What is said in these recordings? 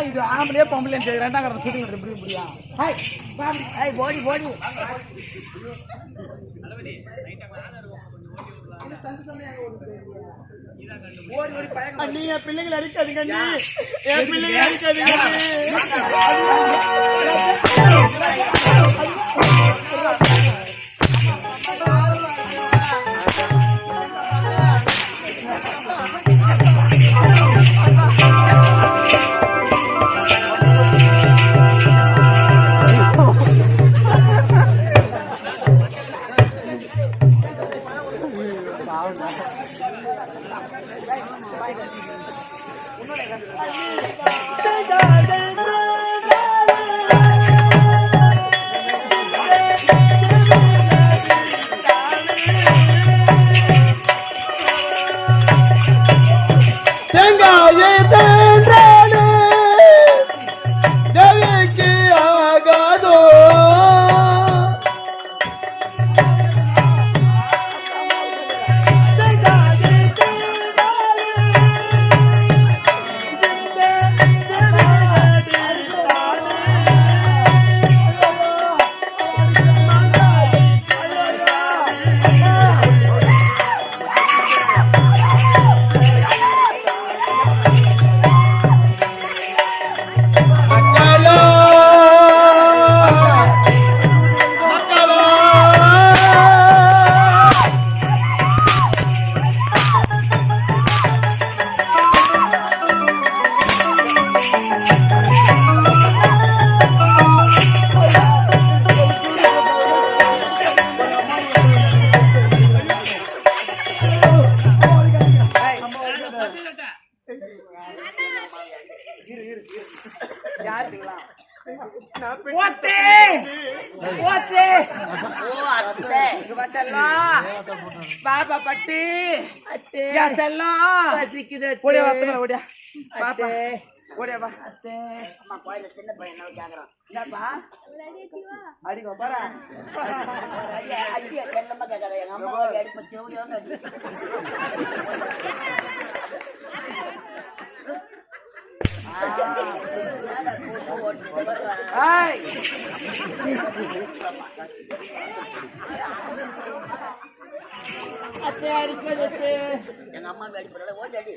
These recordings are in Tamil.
இது ஆம்பளே பொம்பளை ரெண்டாம் ஷூட்டிங் எப்படி முடியும் போடி போடி நீங்க பிள்ளைங்களை அடிக்காதீங்க என் பிள்ளைங்களை அடிக்காதீங்க பாப்பா பட்டி ஓடியா ஓடியா பாப்பா ஓடியா பா அம்மா கோயில சின்ன பையன் என்ன கேக்குறான் என்னப்பா அடிக்கோ பாரா அடியா என்னம்மா கேக்குறா எங்க அம்மா அடிப்ப செவுடியோன்னு அடி எங்க அம்மா அடிப்பட ஓடி அடி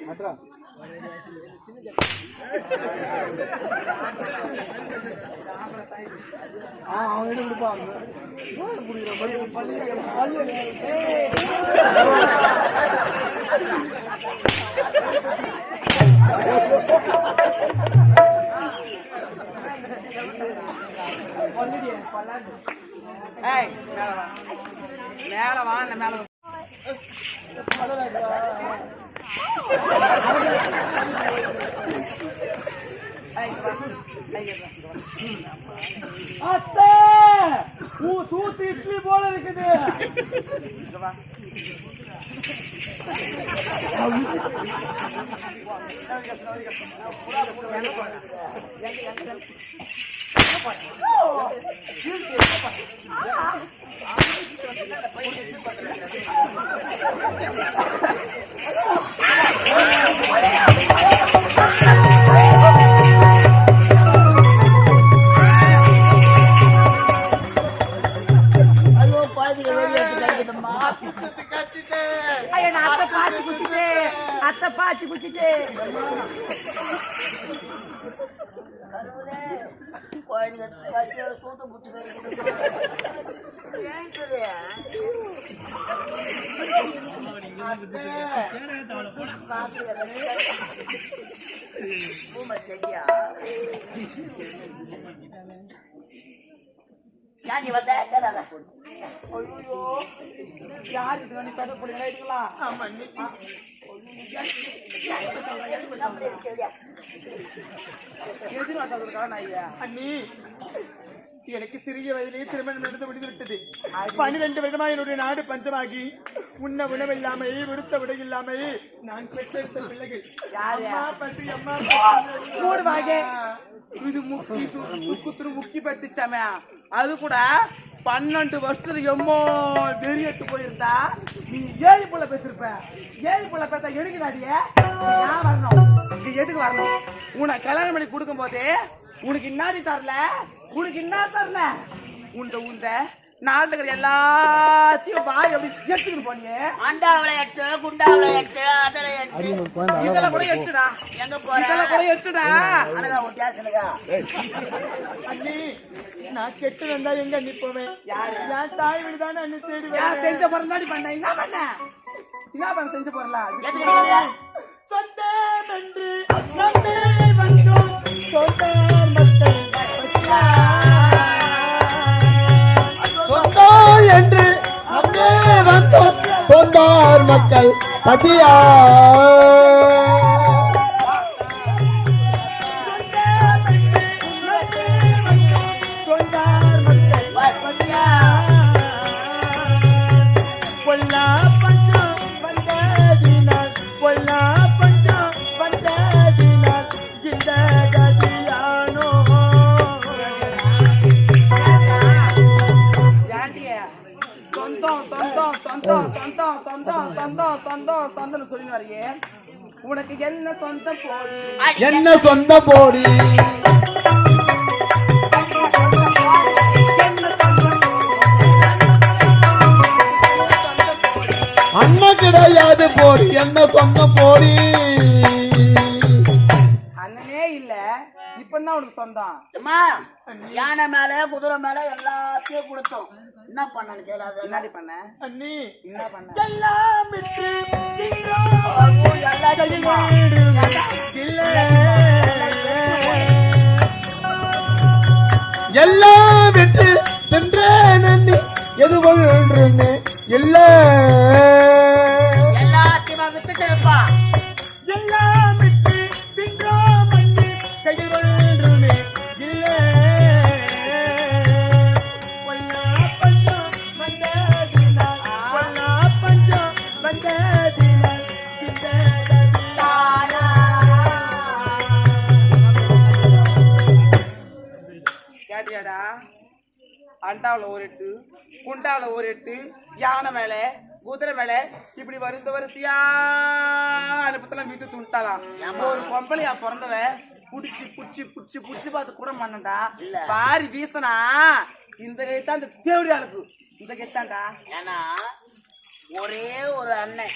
அவன் எடுப்பான் மேல வா மேல அத்தை தூத்து இட்லி போல இருக்குது அத்தை பாச்சு குச்சிட்டு சூத்த புட்டு கிடைக்குது நீ வந்த ஐயோ யார் இது நீ பெற்ற பிள்ளைங்களா இருக்கலாம் அண்ணி எனக்கு சிறிய வயதிலேயே திருமணம் நடந்து முடிந்துவிட்டது. 12 வருடமாக என்னுடைய நாடு பஞ்சமாகி உண்ண உணவில்லாமல் விடுத்த விடை இல்லாமல் நான் பெற்றெடுத்த பிள்ளைகள் அம்மா பசி அம்மா இது முக்கி பட்டுச்சாமே அது கூட 12 வருஷத்துல எம்மோ வெறியட்டு போயிருந்தா நீ 7 புள்ள பேசிருப்ப. 7 புள்ள பேச எடுக்கிறாடிய ஏன் வரணும் இங்க எதுக்கு வரணும்? உனக்கு கல்யாணம் பண்ணி கொடுக்கும் போதே உனக்கு இன்னாடி தரல உனக்கு என்ன தரல உண்ட நாட்டுக்கிற எல்லாத்தையும் வாய் அப்படி எடுத்துக்கிட்டு போனியே. அண்டாவில எட்டு குண்டாவில எட்டு அதில எட்டு இதெல்லாம் கூட எட்டுடா எங்க போற இதெல்லாம் கூட எட்டுடா அனகா வித்தியாசனுக்கா அண்ணி நான் கெட்டு வந்தா எங்க அண்ணி போவேன்? என் தாய் வீடு தானே அண்ணி தேடுவேன். செஞ்ச பிறந்தாடி பண்ண என்ன பண்ண செஞ்சு போறலாம் சொந்தம் என்று நம்பி வந்தோம் சொந்தம் மக்கள் சொந்தார் என்று நம்பி வந்தோம் சொந்தார் மக்கள் பத்தியா உனக்கு என்ன சொந்த போடி என்ன சொந்த போடி அண்ணன் கிடையாது போடி என்ன சொந்த போடி அண்ணனே இல்ல இப்பதான் உனக்கு சொந்தம். யானை மேல குதிரை மேல எல்லாத்தையும் கொடுத்தோம். என்ன பண்ணு கேளாத என்னடி பண்ண அண்ணி என்ன பண்ண எல்லாம் விட்டு எல்லாம் விட்டு தின்றே நன்றி எது ஒன்றுமே இல்ல எல்லாத்தையும் விட்டுட்டு இருப்பா. எல்லாம் விட்டு தின்றா மண்ணி கையில் ஒன்றுமே இல்லை. பொல்லா பஞ்சம் வந்ததினால் பொல்லா பஞ்சம் வந்ததினால் கேட்டியாடா? அண்டாவில ஒரு எட்டு குண்டாவில ஒரு எட்டு யானை மேல குதிரை மேல இப்படி வரிசையா அனுப்பத்தெல்லாம் வீட்டு துண்டாலாம். ஒரு பொம்பளையா பிறந்தவ புடிச்சு புடிச்சு புடிச்சு புடிச்சு பார்த்து கூட பண்ணண்டா பாரி வீசனா இந்த கைத்தான் இந்த தேவடி ஆளுக்கு இந்த கைத்தாண்டா. ஏன்னா ஒரே ஒரு அண்ணன்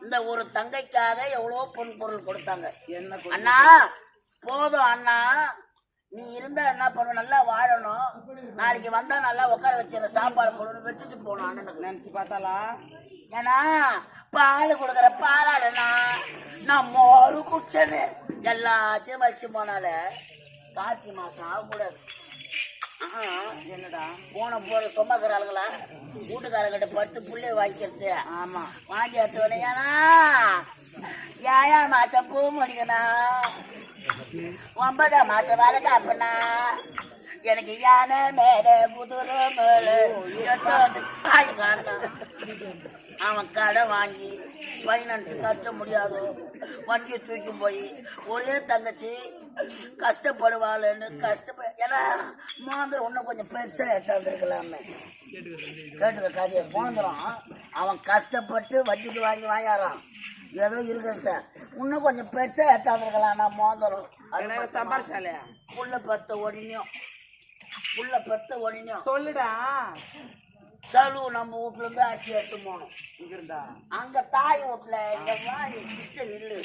இந்த ஒரு தங்கைக்காக எவ்வளவு பொன் பொருள் கொடுத்தாங்க. என்ன அண்ணா போதும் அண்ணா, நீ இருந்தா என்ன பண்ணும், நல்லா வாழணும், நாளைக்கு வந்தா நல்லா உட்கார வச்சு சாப்பாடு போடணும் வச்சுட்டு போகணும் அண்ணனுக்கு நினைச்சு பார்த்தாலா. ஏன்னா பால் கொடுக்குற பாலாடனா நான் மோரு குச்சனு எல்லாத்தையும் வச்சு போனால கார்த்தி மாசம் ஆகக்கூடாது. என்னடா போன போற சொந்தக்காரங்களா வீட்டுக்காரங்கிட்ட படுத்து புள்ளைய வாங்கிக்கிறது. ஆமா வாங்கி எடுத்தோடனே ஏன்னா ஏயா மாத்த பூ முடிக்கணா 9ஆம் மாசம் வேலை காப்பனா எனக்கு யானை மேல குதிரை மேல வந்து சாய் காரணம். அவன் கடை வாங்கி ஃபைனான்ஸ் கட்ட முடியாது, வண்டி தூக்கி போய் ஒரே தங்கச்சி கஷ்டப்படுவாள்னு ஏன்னா மோந்திரம் இன்னும் கொஞ்சம் பெருசா எடுத்து வந்துருக்கலாமே. கேட்டுக்க கதையை மோந்திரம் அவன் கஷ்டப்பட்டு வட்டிக்கு வாங்கியாரான், ஏதோ இருக்கிறத இன்னும் கொஞ்சம் பெருசா எடுத்து வந்துருக்கலாம். நான் மோந்திரம் சம்பாரிச்சாலே புள்ள பத்த ஒடினியும் சொல்லுடா. செலவு நம்ம வீட்டுல இருந்து அரிசி எடுத்து போகணும். இங்க இருந்தா அங்க தாய் வீட்டுல இந்த மாதிரி கிறிஸ்டன் இல்லு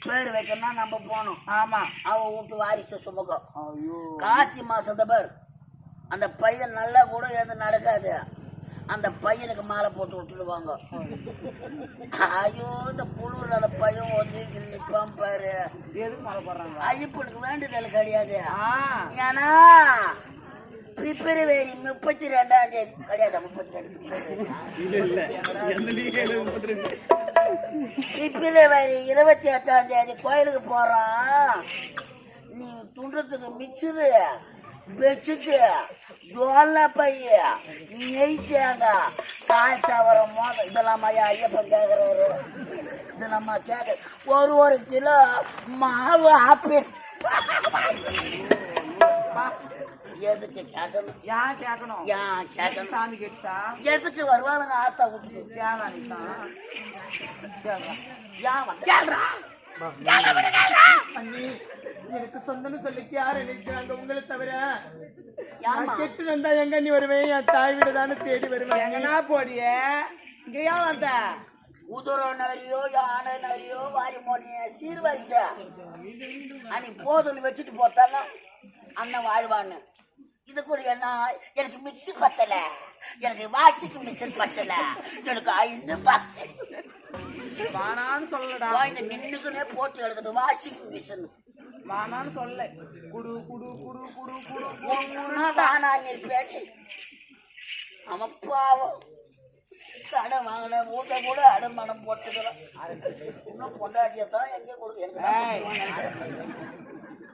பேர் வைக்கணும்னா நம்ம போனோம். ஆமா அவ வீட்டு வாரிசு சுமக்கம். ஐயோ கார்த்தி மாசம் பேர் அந்த பையன் நல்லா கூட எதுவும் நடக்காது. அந்த பையனுக்கு மாலை போட்டு விட்டுடுவாங்க. ஐயோ இந்த குளிர் அந்த பையன் வந்து நிற்பான் பாரு. எதுக்கு மழை போடுறாங்க? ஐயப்பனுக்கு வேண்டுதல் கிடையாது. ஏன்னா பிப்ரவரி 32ஆம் தேதி கிடையாது. 32 பிப்ரவரி 28ஆம் தேதி கோயிலுக்கு போறான். நீ துண்டுறதுக்கு மிக்சரு வச்சுட்டு ஜோல்ல பைய நெய் தேங்காய் கால் சவரம் மோதம் இதெல்லாம் ஐயப்பன் கேட்குறாரு. இது நம்ம கேட்க ஒரு கிலோ மாவு ஆப்பிள் எதுக்கு கேட்கணும்? ஏன் கேட்கணும்? ஏன் கேட்கணும்? சாமி கேட்டுச்சா? எதுக்கு வருவானுங்க ஆத்தா விட்டுட்டு? ஏன் நினைத்தான்? ஏன் கேள்றா அண்ணி எனக்கு சொந்தம்னு சொல்லிக்கு யார் நினைக்கிறாங்க உங்களை தவிர? ஏமா கெட்டு வந்தா எங்க நீ வருவேன்? என் தாய் வீடு தானே தேடி வருவேன். எங்கன்னா போடிய இங்க ஏன் வந்த? குதிரை நரியோ யானை நரியோ வாரி மோனிய சீர்வரிச அன்னைக்கு போதுன்னு வச்சுட்டு போத்தானா அண்ணன் வாழ்வான்னு. இது கூட என்ன? எனக்கு மிக்சி பத்தல, எனக்கு வாட்சிக்கு மிக்சர் பத்தல, எனக்கு 5 பாக்ஸ் வானான்னு சொல்லடா. இந்த நின்னுக்குன்னே போட்டு எடுக்குது வாஷிங் மிஷின். வானான்னு சொல்ல. குடு குடு குடு குடு குடு ஒண்ணுன்னா வானான்னு பேச்சு. அவன் பாவம் கடன் வாங்கின மூட்டை கூட அடமானம் போட்டுக்கலாம். இன்னும் கொண்டாடியதான் எங்க கொடுக்க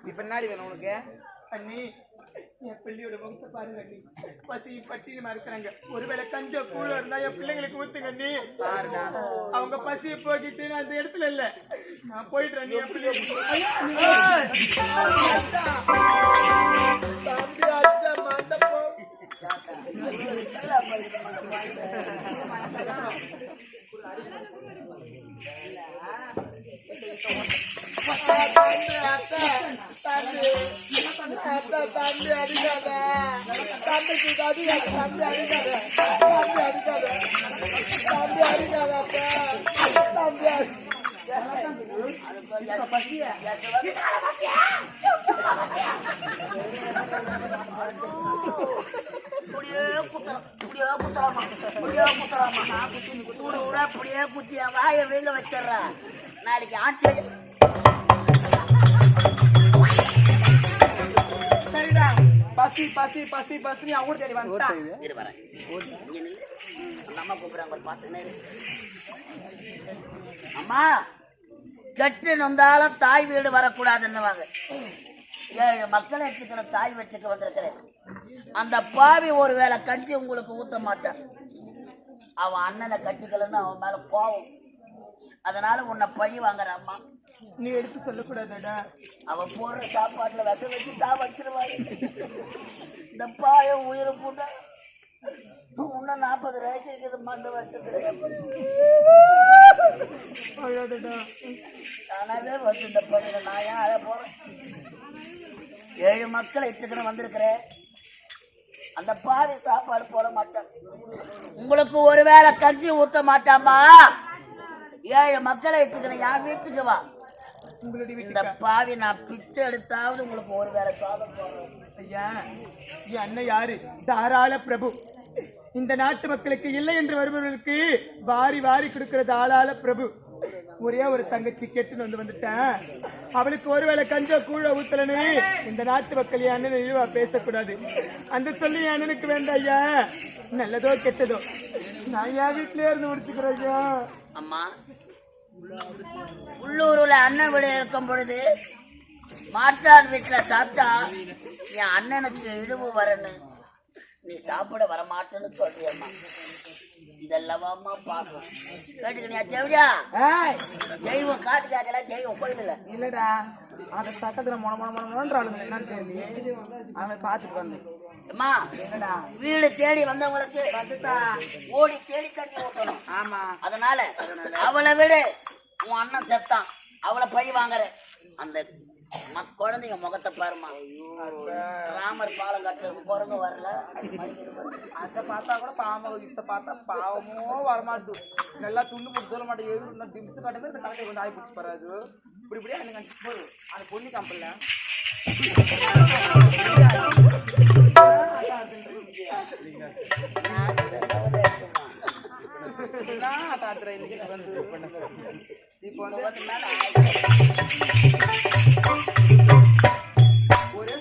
இப்ப பின்னாடி வேணும் உனக்கு? அண்ணி என் பிள்ளையோட முகத்தை பாருங்க அண்ணி. பசி பட்டினிமா இருக்கிறாங்க. ஒருவேளை கஞ்ச கூழ இருந்தா என் பிள்ளைங்களுக்கு ஊத்துங்க அண்ணி. அவங்க பசியை போக்கிட்டு நான் அந்த இடத்துல இல்ல, நான் போயிட்டு அண்ணி. என் பிள்ளை தம்பி அடிக்காத, தம்பிக்கு அடிக்காத, தம்பி அடிக்காத, தம்பி அடிக்காத, தம்பி அடிக்காத, தம்பி ஊரா அப்படியே குத்தியா வாய வேங்க வச்சிடறா. நாளைக்கு ஆச்சரியம். சரிடா. பசி பசி பசி பசி அவங்க தேடி வந்துட்டான். இரு வரேன். அம்மா கூப்பிடுறாங்க பார்த்துனே. அம்மா கெட்டு நொந்தாலும் தாய் வீடு வரக்கூடாதுன்னுவாங்க. 7 மக்களை எடுத்துக்கிற தாய் வீட்டுக்கு வந்திருக்கிறேன். அந்த பாவி ஒரு வேளை கஞ்சி உங்களுக்கு ஊத்த மாட்டான். அவன் அண்ணனை கட்டிக்கலன்னு அவன் மேல கோவம். அதனால உன்னை பழி வாங்குற அம்மா. நீ எடுத்து சொல்லக்கூடாதுடா. அவன் போடுற சாப்பாட்டுல விச வச்சு சாவடிச்சிருவாங்க. இந்த பாய உயிரை போட்ட இன்னும் 40 ரூபாய்க்கு இருக்குது மண்டு வருஷத்துல. நானாவே வந்து இந்த பணியில நான் ஏன் அழ போறேன்? 7 மக்களை இட்டுக்கிற வந்திருக்கிறேன். அந்த பாவி சாப்பாடு போட மாட்டான். உங்களுக்கு ஒருவேளை கஞ்சி ஊத்த மாட்டாமா? 7 மக்களை இட்டுக்கிறேன். என் வீட்டுக்கு வா. இந்த பாவி நான் பிச்சை எடுத்தாவது உங்களுக்கு ஒரு வேலை சாதம் போடுறேன். ஐயா என் அண்ணன் யாரு? தாராள பிரபு. இந்த நாட்டு மக்களுக்கு இல்லை என்று வருபவர்களுக்கு வாரி வாரி கொடுக்கிறது ஆளாள பிரபு. ஒரே ஒரு தங்கச்சி கெட்டுன்னு வந்துட்டேன். அவளுக்கு ஒருவேளை கஞ்ச கூழ ஊத்தலன்னு இந்த நாட்டு மக்கள் என் அண்ணன் இழிவா பேசக்கூடாது. அந்த சொல்லி என் அண்ணனுக்கு வேண்டாம் ஐயா. நல்லதோ கெட்டதோ நான் என் வீட்டிலே இருந்து முடிச்சுக்கிறேன் ஐயா. அம்மா உள்ளூர்ல அண்ணன் வீடு இருக்கும் பொழுது மாற்றான் வீட்டுல சாப்பிட்டா என் அண்ணனுக்கு இழிவு வரணும், நீ சாப்பிட வரமாட்டேன்னு சொல்றியம்மா. இதெல்லாமா பாக்கணும். கேட்டுக்கிறியா தேவடியா? தெய்வம் காட்டு காட்டலாம், தெய்வம் கோயில் இல்லடா. அந்த பக்கத்துல மொனமொனமொனமொனன்றாளுங்க என்னன்னு தெரியல. அவன் பாத்துட்டு வந்தேன். அம்மா வீடு தேடி வந்தவங்களுக்கு ஓடி தேடி தண்ணி ஊற்றணும். ஆமா. அதனால அவளை விடு. உன் அண்ணன் செத்தான், அவளை பழி வாங்குற. அந்த குழந்தைங்க முகத்தை பாருமா. ராமர் பாலம் கட்டுற பொறுங்க வரல. அத பார்த்தா கூட பாம்பு இத்த பார்த்தா பாவமோ வரமாட்டு. நல்லா துண்டு போட்டு சொல்ல மாட்டேன். எதிர்த்து டிம்ஸ் காட்டுமே இந்த கணக்கை கொஞ்சம் ஆகி பிடிச்சி போறாது. இப்படி இப்படியே எனக்கு நினச்சி போகுது அந்த பொண்ணு கம்பல்ல. நான் தாத்துறேன் இன்னைக்கு வந்து இப்போ வந்து ஒரே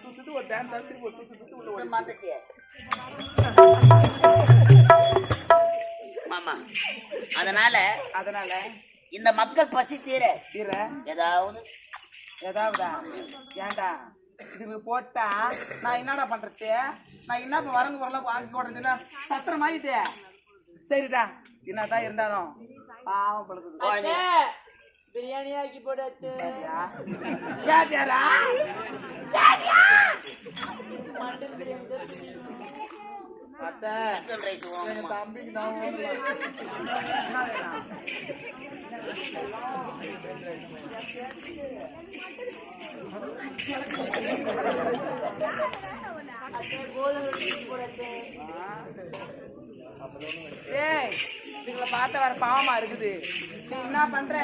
சுத்து ஒரு டான்ஸ் ஆடி ஒரு சுத்து உள்ள மாட்டுச்சு மாமா. அதனால இந்த மக்கள் பசி தீர ஏதாவதா ஏண்டா இதுக்கு போட்டா நான் என்னடா பண்றது? நான் என்ன வரங்க வரலாம் வாங்கி போடுறதுன்னா சத்திரம் ஆகிட்டு சரிடா என்னதான் இருந்தாலும் பாவம் படுக்குது. பிரியாணி ஆக்கி போடாது மட்டன் பிரியாணி தம்பிக்கு நான் ஏய் இதுங்களை பார்த்த வர பாவமா இருக்குது. நீ என்ன பண்ற?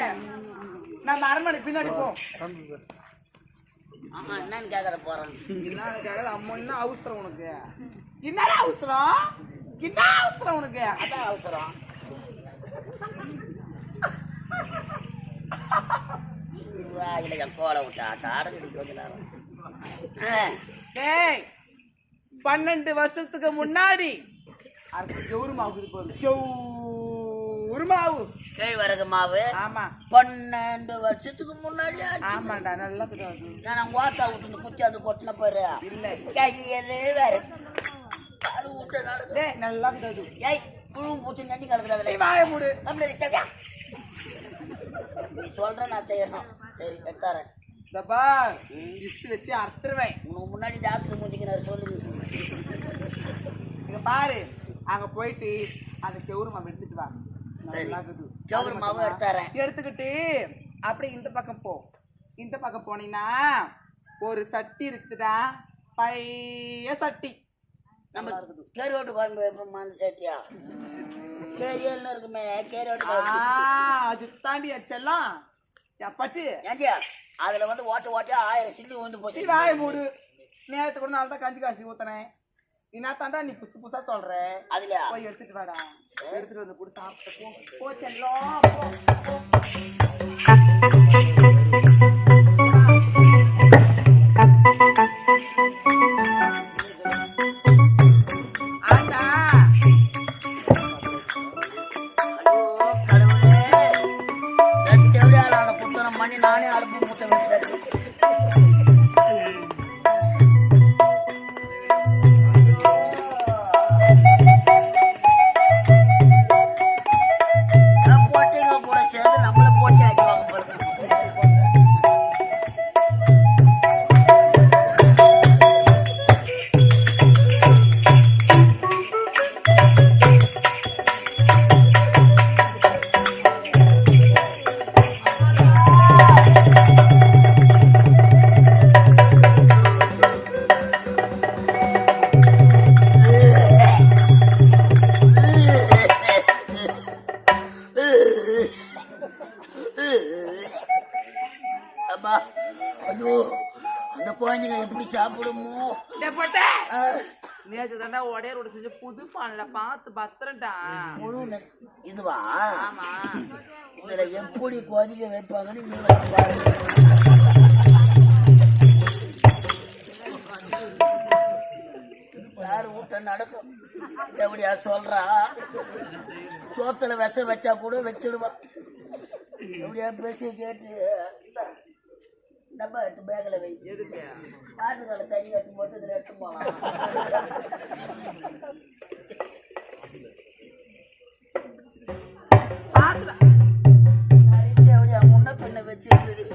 நம்ம அரண்மனை பின்னாடி போ. என்னன்னு கேட்கற போறேன். அம்மா என்ன அவசரம் உனக்கு? என்னடா அவசரம்? என்ன அவசரம் உனக்கு? அதான் அவசரம். கோலை விட்டு ஆட்டாடுது கொஞ்ச நேரம். 12 வருஷத்துக்கு முன்னாடி கெவுரு மாவு மாவு கேழ்வரகு மாவு. ஆமா 12 வருஷத்துக்கு முன்னாடி. ஆமாண்டா நல்லா நான் கோத்தா விட்டு குத்தி அந்த கொட்டின பாரு இல்ல கையிலே வேற அது விட்டு நல்லா ஏய் புழுவும் பூச்சி நன்னி கலக்குறது வாய மூடு. நீ சொல்ற நான் செய்யணும். சரி எடுத்தாரேன். வச்சு அறுத்துருவேன். உனக்கு முன்னாடி டாக்டர் முடிக்கிறாரு சொல்லுங்க. இங்க பாரு அங்க போயிட்டு அந்த கெவுரு மாவு எடுத்துட்டு வா. சரி கெவுரு மாவு எடுத்தாரேன். எடுத்துக்கிட்டு அப்படியே இந்த பக்கம் போ. இந்த பக்கம் போனீங்கன்னா ஒரு சட்டி இருக்குதுடா, பழைய சட்டி. நம்ம கேரோட்டு குழம்பு வைப்போம்மா அந்த சட்டியா? கேரியல்னு இருக்குமே கேரோட்டு. அது தாண்டி அச்செல்லாம் பட்டு ஏண்டியா அதுல வந்து ஓட்ட 1000 சில்லி வந்து போச்சு. வாய மூடு. நேரத்துக்கு கூட நாள் தான் கஞ்சி காசி ஊத்தினேன். என்ன தாண்டா நீ புதுசு புதுசா சொல்ற? அதுல போய் எடுத்துட்டு வாடா. எடுத்துட்டு வந்து கூட சாப்பிட்டு போ செல்லம். நானே அடுப்பு மூட்டை வச்சுட்டாச்சு. போட்டிங்க கூட சேர்ந்து நம்மள போட்டி ஆக்கிடுவாங்க பாருங்க. அந்த குழந்தைங்க எப்படி சாப்பிடுமோ? நேற்று தாண்டா உடைய ரோடு செஞ்சு புது பானைல பார்த்து பத்திரண்டா. இதுவா? ஆமா. இதுல எப்படி கொதிக்க வைப்பாங்கன்னு யாரு வீட்ட நடக்கும்? எப்படியா சொல்றா? சோத்துல வச்சா கூட வச்சிடுவா. எப்படியா பேசி கேட்டு டப்பா எடுத்து பேக்கில் வை. எதுக்கு? பாட்டுக்கால தண்ணி கட்டும் போது இதில் எடுத்து போகலாம். எப்படியா முன்ன பின்ன வச்சிருக்கு?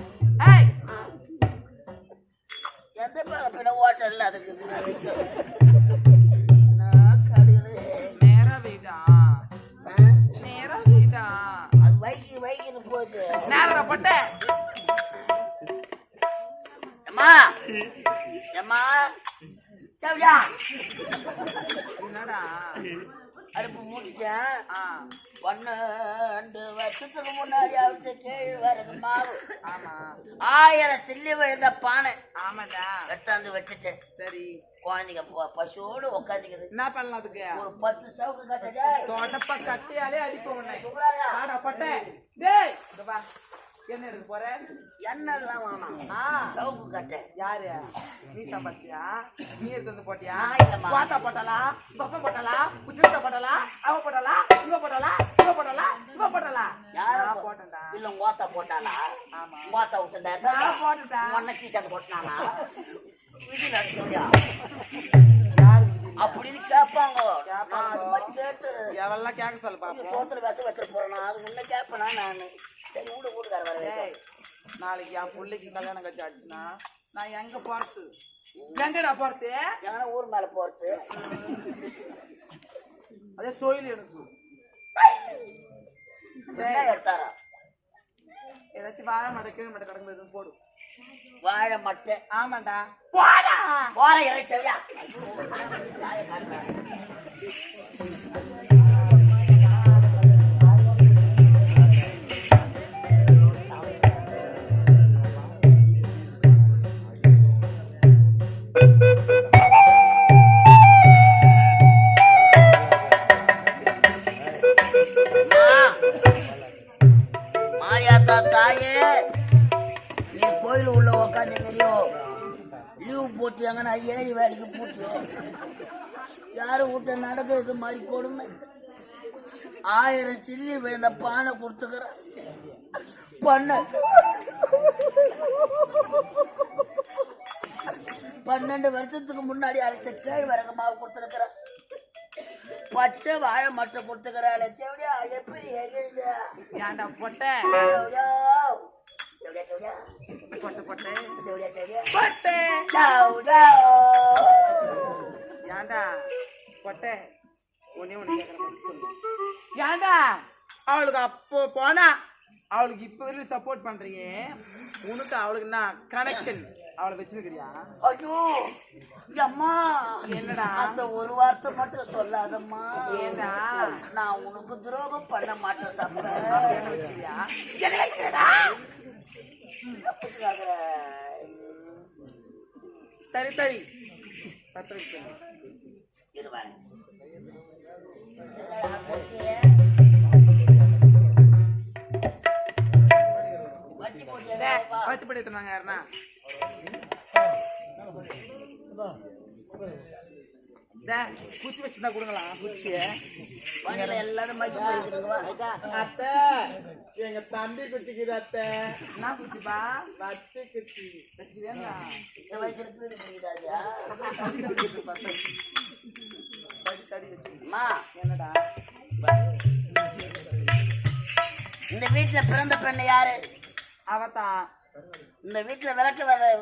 எந்த பின்ன ஓட்டல் அதுக்கு நேரா வீடா அது வைக்கின்னு போகுது. நேரா பட்ட அடுப்பு மூடிட்டேன். 12 வருஷத்துக்கு முன்னாடி அவருக்கு கேழ்வரகு மாவு 1000 சில்லி விழுந்த பானை ஆமாடா எடுத்தாந்து வச்சுட்டேன். சரி குழந்தைங்க பசுவோடு உட்காந்துக்குது. என்ன பண்ணலாம் அதுக்கு? ஒரு 10 சவுக்கு கட்டடா தோட்டப்ப கட்டையாலே அடிப்போம் உன்னை. சுப்ராயா ஆடா பட்டை. டேய் இங்க வா. என்ன எடுக்க போற? எண்ணெல்லாம் வேணாம். சவுக்கு கட்ட யாரு? நீ சம்பாதிச்சியா? நீ எடுத்து போட்டியா? இல்லம்மா. பாத்தா போட்டலா, பப்ப போட்டலா, உச்சிட்ட போட்டலா, அவ போட்டலா, இவ போட்டலா, இவ போட்டலா, இவ போட்டலா. யாரா நான் போட்டேன்டா. இல்ல கோத்தா போட்டாளா? ஆமா. கோத்தா விட்டுட்டா நான் போட்டுட்டா. உன்ன டீஷர்ட் போட்டானா? இது நடக்குறியா யாரு அப்படின்னு கேட்பாங்க. நான் அது மாதிரி கேட்டு எவெல்லாம் கேட்க சொல்ல பாப்போம். சோத்துல விச வச்சிட்டு போறேன். அது முன்ன கேட்பேனா நானு? சரி வீட்டுக்கார வர டேய் நாளைக்கு என் பிள்ளைக்கு கல்யாணம் கட்சி ஆச்சுன்னா நான் எங்க போறது? எங்கடா போறது? எங்கன்னா ஊர் மேல போறது. அதே தொழில் எனக்கு. என்ன எடுத்தாரா? ஏதாச்சும் வாழை மடை கீழே மடை கிடக்குது போடு. வாழை மட்டை. ஆமாண்டா போடா. போற இறைச்சவியா மாரியாத்தா தாயே, நீ கோயில் உள்ள உக்காந்துக்கிறியோ லீவு போட்டியாங்கன்னா ஏறி வேலைக்கு போட்டியோ யாரும் வீட்டை நடக்கிறது மாதிரி கொடுமை. 1000 சில்லி விழுந்த பானை கொடுத்துக்கிறேன். 12 வருஷத்துக்கு முன்னாடி அழைச்ச கேழ்வரகு மாவு கொடுத்துருக்கிறேன். பச்சை வாழை மட்டை கொடுத்துக்கிறாள். எப்படியா எப்படி எரியுது? ஏன்டா பொட்டை பொட்டை பொட்டை பொட்டை ஏன்டா பொட்டை ஒன்னே ஒண்ணு கேட்கறேன் சொல்லு. ஏன்டா அவளுக்கு அப்போ போனா அவளுக்கு இப்ப வரைக்கும் சப்போர்ட் பண்றீங்க. உனக்கு அவளுக்கு என்ன கனெக்ஷன்? அவளை வச்சிருக்கிறியா? ஐயோ அம்மா என்னடா அந்த ஒரு வார்த்தை மட்டும் சொல்லாதம்மா. ஏண்டா நான் உனக்கு துரோகம் பண்ண மாட்டேன். சப்ப வச்சிருக்கியா? சரி சரி பத்து நிமிஷம் வச்சு படி எடுத்துனாங்க யாருன்னா குச்சி வச்சுதான் கொடுங்களா? குச்சி எல்லாரும் அத்தை எங்க தம்பி குச்சிக்குது அத்தை. என்ன குச்சிப்பா? வட்டி குச்சி வச்சுக்கிறியா? இந்த வயசுல பேரு முடியுதாஜா? என்னடா இந்த வீட்டுல பிறந்த பெண்ணு யாரு? அவதான். இந்த வீட்டுல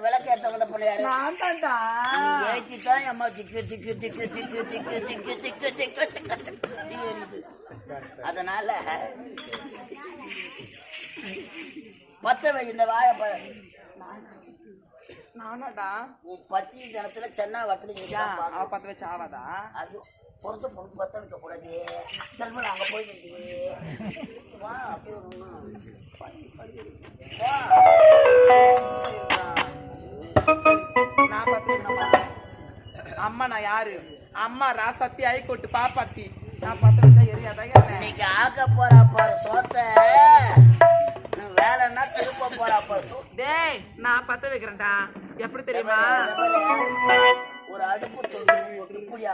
விளக்கு ஏத்த வந்த பொண்ணு யாரு? நான் தான்டா. ஏச்சிதான் அம்மா திக்கு திக்கு திக்கு திக்கு திக்கு திக்கு திக்கு திக்கு திக்கு எரியுது. அதனால பத்த வை இந்த வாழைப்பழம். நானாடா உன் பத்தி தினத்துல சென்னா வட்டல அவ பத்த வச்சு ஆவாதா? அது பொறுத்த பொண்ணு பத்த வைக்க கூடாது. செல்வன் அங்க போயிட்டு வா நான் பத்து அம்மா. நான் யாரு? அம்மா ராசத்தி ஐகோட்டு பாப்பாத்தி. நான் பத்து வச்சா எரியாதான். இன்னைக்கு ஆக்க போறா பாரு சோத்த. வேலைன்னா திருப்ப போறா பாரு. டேய் நான் பத்த வைக்கிறேன்டா. எப்படி தெரியுமா? ஒரு அடுப்பு தொண்டு இப்படியா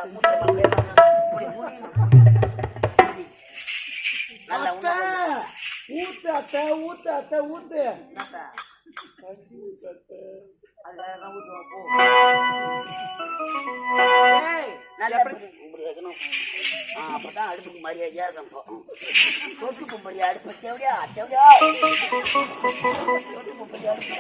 நல்ல ஊத்து அத்தை ஊத்து அத்தை ஊத்து. அப்பதான் அடுப்புக்கு மரியாதையா இருக்கும். தொட்டு கும்படியா அடுப்பு தேவையா தேவையா தொட்டு கும்படியா அடுப்பு.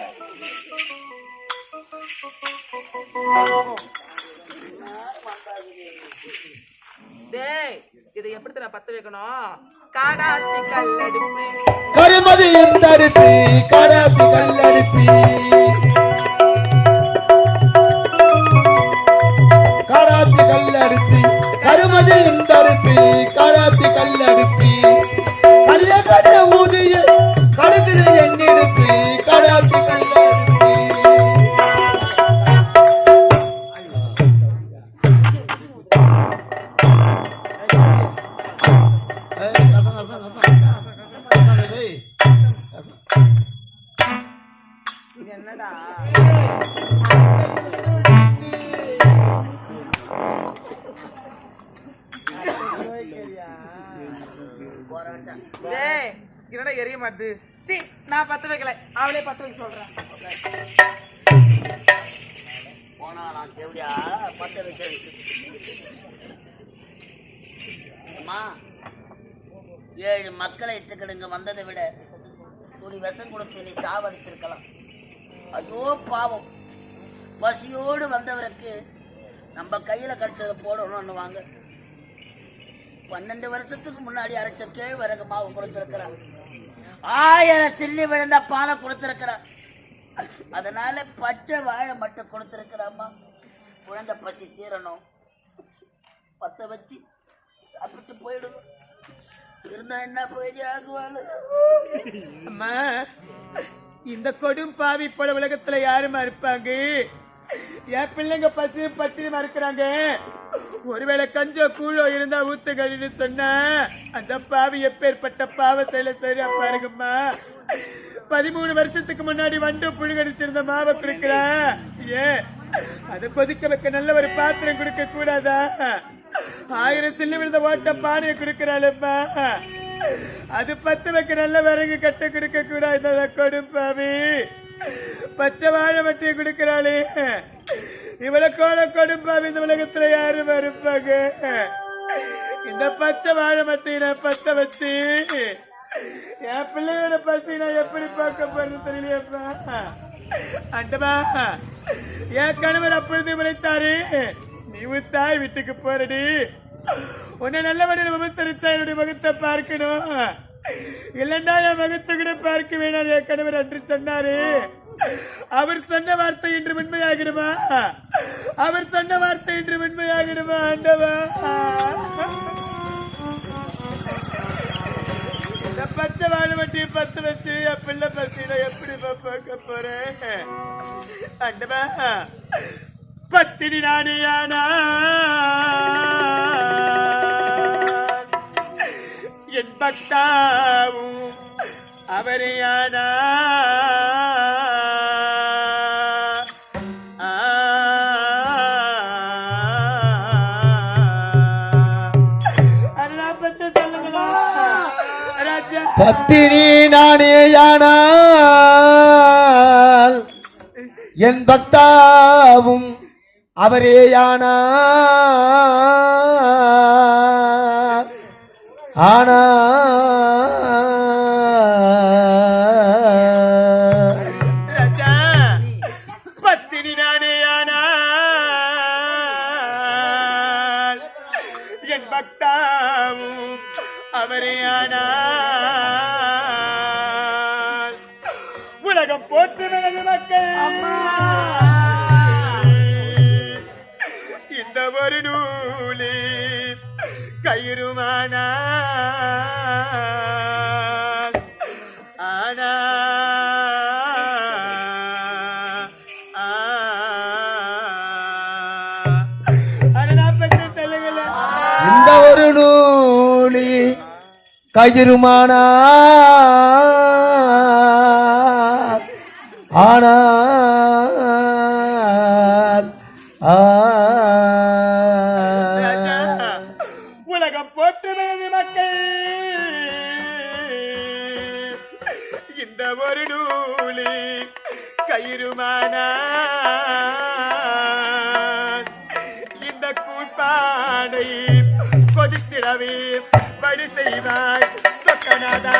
டேய் இதை எப்படி பத்த வைக்கணும்? காடாத்தி கல்லடுப்பு கருமதியின் தடுப்பி காடாத்தி கல்லடுப்பி காடாத்தி கல்லடுப்பி கருமதியின் தடுப்பி காடாத்தி கல்லடுப்பி கல்ல கட்ட ஊதிய கடுக்கிற எண்ணெடுப்பி காடாத்தி கல்லடுப்பி. என்னடா டேய் என்னடா எரிய மாட்டுது சீ நான் பத்த வைக்கல அவளே பத்த வைக்க சொல்றேன் போனா நான் தேவையா பத்த வைக்கிறதுக்கு அம்மா 7 மக்களை இட்டுக்கிடுங்க வந்ததை விட துணி விஷம் கொடுத்து நீ சாவடிச்சிருக்கலாம். ஐயோ பாவம், பசியோடு வந்தவருக்கு நம்ம கையில கடிச்சதை போடணும்னு வாங்க. 12 வருஷத்துக்கு முன்னாடி அரைச்ச கேழ்வரகு மாவு கொடுத்திருக்கிறான். 1000 சில்லி விழுந்த பாலை கொடுத்திருக்கிறான். அதனால பச்சை வாழை மட்டும் கொடுத்திருக்கிறாம்மா. குழந்தை பசி தீரணும், பத்த வச்சு சாப்பிட்டு போயிடுவோம். இருந்தா என்ன போய் ஆகுவாள். அம்மா, இந்த கொடும் பாவி போல உலகத்துல யாருமா இருப்பாங்க? என் பிள்ளைங்க பசி பட்டினி மறுக்கிறாங்க. ஒருவேளை கஞ்சோ கூழோ இருந்தா ஊத்துகளின்னு சொன்னா அந்த பாவி எப்பேற்பட்ட பாவ செயல சரியா பாருங்கம்மா. 13 வருஷத்துக்கு முன்னாடி வண்டு புழுகடிச்சிருந்த மாவை கொடுக்கிறா. ஏன் அதை கொதிக்க வைக்க நல்ல ஒரு பாத்திரம் கொடுக்க கூடாதா? 1000 சில்லு விழுந்த ஓட்ட பானையை கொடுக்கிறாளம்மா. அது பத்து வைக்க நல்ல விறகு கட்ட கொடுக்க கூடாது. கொடுப்பாவி பச்சை வாழை மட்டியை கொடுக்கிறாளே, இவளை கொடுப்பாவி இந்த உலகத்துல யாரு மறுப்பாங்க? இந்த பச்சை வாழை மட்டையை பத்த வச்சு என் பிள்ளையோட பசி நான் எப்படி பார்க்க போறது தெரியலையப்பா. அண்டமா, என் கணவர் அப்பொழுது உரைத்தாரு, நீ தாய் வீட்டுக்கு போறடி, உன்னை நல்லவனின் விமர்சரிச்சா என்னுடைய முகத்தை பார்க்கணும், இல்லண்டா என் முகத்தை கூட பார்க்க வேணாம் என் கணவர் என்று சொன்னாரு. அவர் சொன்ன வார்த்தை இன்று உண்மையாகிடுமா? அவர் சொன்ன வார்த்தை இன்று உண்மையாகிடுமா? ஆண்டவா, இந்த பச்சை வாழை வட்டியை பத்து வச்சு என் பிள்ளை பசியில எப்படி பார்க்க போறேன்? ஆண்டவா, பத்தினி நானேயானா என் பக்தாவும் அவரையானா பத்தினி நானேயானால் என் பக்தாவும் அவரேயானார். ஆனா பத்தினி நானேயானால் என் பக்தாவும் அவரேயானார். உலகம் போற்று எனது மக்கள், இந்த ஒரு நூலே கயிறுமானார். ஆனா இந்த ஒரு நூலி கயிறுமானார். ஆனால் உலகம் போற்றுவது மக்கள், இந்த ஒரு நூலி கயிறுமானார். இந்த கூட்பானை கொதித்திடவே வழி செய்வாய் சொக்கநாதா.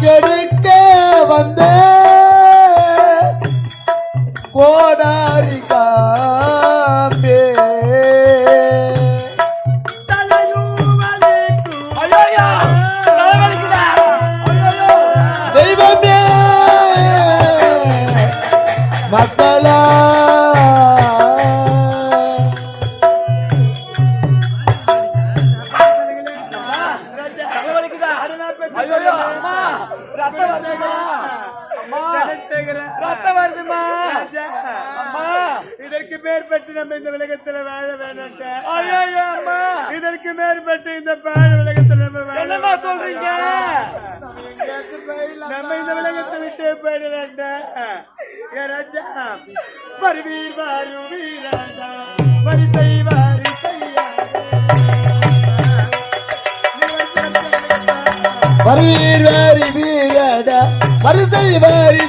கெடுக்க வந்த கோடாரி காம்பே தெய்வமே மக்களா இதற்கு மேற்பட்டு நம்ம இந்த உலகத்துல வாழ வேணாம். இதற்கு மேற்பட்டு இந்த பாழ உலகத்துல நம்ம சொல்றீங்க. நம்ம இந்த உலகத்தை விட்டு போயிடலாம். ராஜா வருவீர் வாருவீராண்டா வரிசை வாரிசையா வருவீர் வாரி வீரடா வரிசை வாரி